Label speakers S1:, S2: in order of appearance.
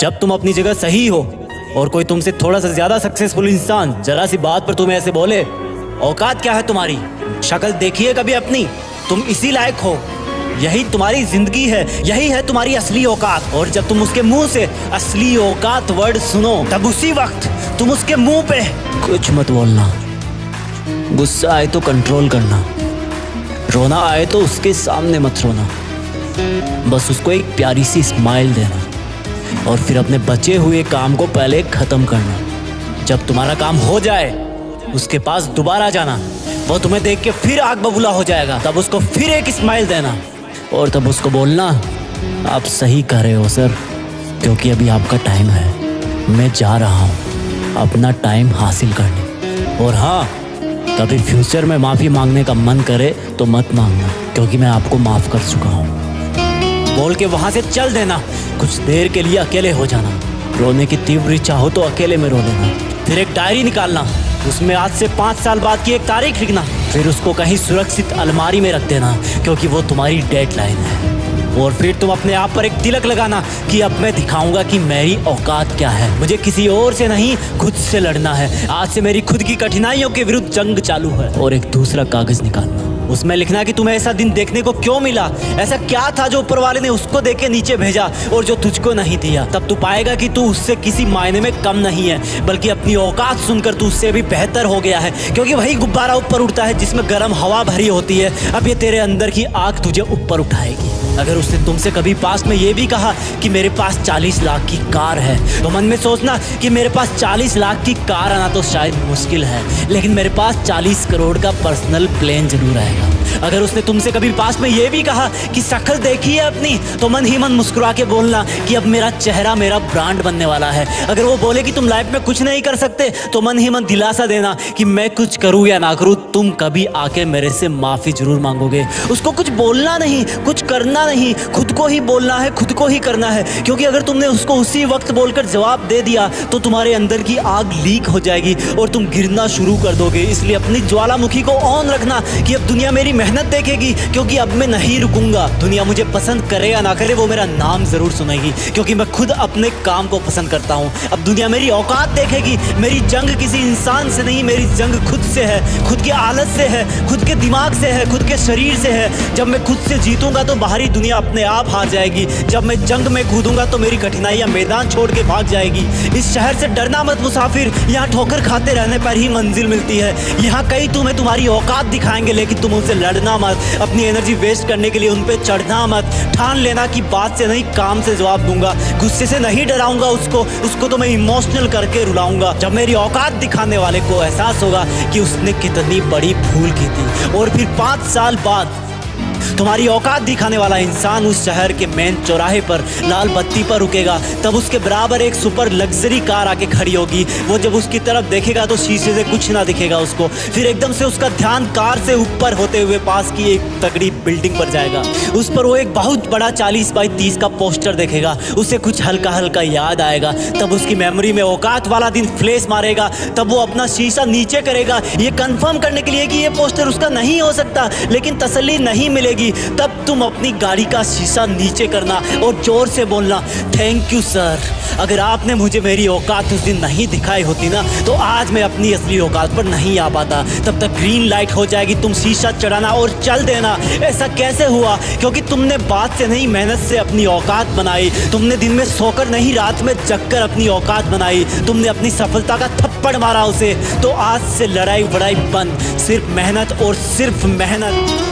S1: जब तुम अपनी जगह सही हो और कोई तुमसे थोड़ा सा ज्यादा सक्सेसफुल इंसान जरा सी बात पर तुम्हें ऐसे बोले, औकात क्या है तुम्हारी? शक्ल देखिए कभी अपनी, तुम इसी लायक हो, यही तुम्हारी जिंदगी है, यही है तुम्हारी असली औकात। और जब तुम उसके मुंह से असली औकात वर्ड सुनो, तब उसी वक्त तुम उसके मुंह पे कुछ मत बोलना। गुस्सा आए तो कंट्रोल करना, रोना आए तो उसके सामने मत रोना, बस उसको एक प्यारी सी स्माइल देना और फिर अपने बचे हुए काम को पहले खत्म करना। जब तुम्हारा काम हो जाए उसके पास दोबारा जाना, वो तुम्हें देख के फिर आग बबूला हो जाएगा, तब उसको फिर एक स्माइल देना और तब उसको बोलना, आप सही कह रहे हो सर, क्योंकि अभी आपका टाइम है, मैं जा रहा हूँ अपना टाइम हासिल करने। और हाँ, कभी फ्यूचर में माफ़ी मांगने का मन करे तो मत मांगना, क्योंकि मैं आपको माफ़ कर चुका हूँ। बोल के वहाँ से चल देना, कुछ देर के लिए अकेले हो जाना, रोने की तीव्र इच्छा हो तो अकेले में रो लेना, फिर एक डायरी निकालना, उसमें आज से 5 साल बाद की एक तारीख लिखना, फिर उसको कहीं सुरक्षित अलमारी में रख देना, क्योंकि वो तुम्हारी डेडलाइन है। और फिर तुम अपने आप पर एक तिलक लगाना कि अब मैं दिखाऊंगा कि मेरी औकात क्या है, मुझे किसी और से नहीं खुद से लड़ना है, आज से मेरी खुद की कठिनाइयों के विरुद्ध जंग चालू है। और एक दूसरा कागज निकालना, उसमें लिखना कि तुम्हें ऐसा दिन देखने को क्यों मिला, ऐसा क्या था जो ऊपर वाले ने उसको देके नीचे भेजा और जो तुझको नहीं दिया। तब तू पाएगा कि तू उससे किसी मायने में कम नहीं है, बल्कि अपनी औकात सुनकर तू उससे भी बेहतर हो गया है, क्योंकि वही गुब्बारा ऊपर उड़ता है जिसमें गर्म हवा भरी होती है। अब ये तेरे अंदर की आग तुझे ऊपर उठाएगी। अगर उसने तुमसे कभी पास में ये भी कहा कि मेरे पास 40 लाख की कार है, तो मन में सोचना कि मेरे पास 40 लाख की कार आना तो शायद मुश्किल है, लेकिन मेरे पास 40 करोड़ का पर्सनल प्लेन जरूर आएगा। अगर उसने तुमसे कभी पास में ये भी कहा कि शक्ल देखी है अपनी, तो मन ही मन मुस्कुरा के बोलना कि अब मेरा चेहरा मेरा ब्रांड बनने वाला है। अगर वो बोले कि तुम लाइफ में कुछ नहीं कर सकते, तो मन ही मन दिलासा देना कि मैं कुछ करूँ या ना करूँ, तुम कभी आके मेरे से माफ़ी जरूर मांगोगे। उसको कुछ बोलना नहीं, कुछ करना नहीं, खुद को ही बोलना है, खुद को ही करना है, क्योंकि अगर तुमने उसको उसी वक्त बोलकर जवाब दे दिया तो तुम्हारे अंदर की आग लीक हो जाएगी और तुम गिरना शुरू कर दोगे। इसलिए अपनी ज्वालामुखी को ऑन रखना कि अब दुनिया मेरी मेहनत देखेगी, क्योंकि अब मैं नहीं रुकूंगा। दुनिया मुझे पसंद करे या ना करे, वो मेरा नाम जरूर सुनेगी, क्योंकि मैं खुद अपने काम को पसंद करता हूँ। अब दुनिया मेरी औकात देखेगी। मेरी जंग किसी इंसान से नहीं, मेरी जंग खुद से है, खुद की आदत से है, खुद के दिमाग से है, खुद के शरीर से है। जब मैं खुद से जीतूंगा तो बाहरी दुनिया अपने आप हार जाएगी। जब मैं जंग में कूदूंगा तो मेरी कठिनाइयां मैदान छोड़ के भाग जाएगी। इस शहर से डरना मत मुसाफिर, यहाँ ठोकर खाते रहने पर ही मंजिल मिलती है। यहाँ कई तुम्हें तुम्हारी औकात दिखाएंगे, लेकिन तुम उनसे लड़ना मत, अपनी एनर्जी वेस्ट करने के लिए उन पे चढ़ना मत। ठान लेना कि बात से नहीं काम से जवाब दूंगा, गुस्से से नहीं डराऊंगा उसको तो मैं इमोशनल करके रुलाऊंगा। जब मेरी औकात दिखाने वाले को एहसास होगा कि उसने कितनी बड़ी भूल की थी, और फिर 5 साल बाद तुम्हारी औकात दिखाने वाला इंसान उस शहर के मेन चौराहे पर लाल बत्ती पर रुकेगा, तब उसके बराबर एक सुपर लग्जरी कार आके खड़ी होगी। वो जब उसकी तरफ देखेगा तो शीशे से कुछ ना दिखेगा उसको। फिर एकदम से उसका ध्यान कार से ऊपर होते हुए पास की एक तगड़ी बिल्डिंग पर जाएगा। उस पर वो एक बहुत बड़ा 40 बाई 30 का पोस्टर देखेगा। उसे कुछ हल्का हल्का याद आएगा। तब उसकी मेमोरी में औकात वाला दिन फ्लैश मारेगा। तब वो अपना शीशा नीचे करेगा, ये कंफर्म करने के लिए कि ये पोस्टर उसका नहीं हो सकता, लेकिन तसल्ली नहीं मिलेगी। तब तुम अपनी गाड़ी का शीशा नीचे करना और जोर से बोलना, थैंक यू सर, अगर आपने मुझे मेरी औकात उस दिन नहीं दिखाई होती ना, तो आज मैं अपनी असली औकात पर नहीं आ पाता। तब तक ग्रीन लाइट हो जाएगी, तुम शीशा चढ़ाना और चल देना। ऐसा कैसे हुआ? क्योंकि तुमने बात से नहीं मेहनत से अपनी औकात बनाई। तुमने दिन में सोकर नहीं रात में जगकर अपनी औकात बनाई। तुमने अपनी सफलता का थप्पड़ मारा उसे। तो आज से लड़ाई वड़ाई बंद, सिर्फ मेहनत और सिर्फ मेहनत।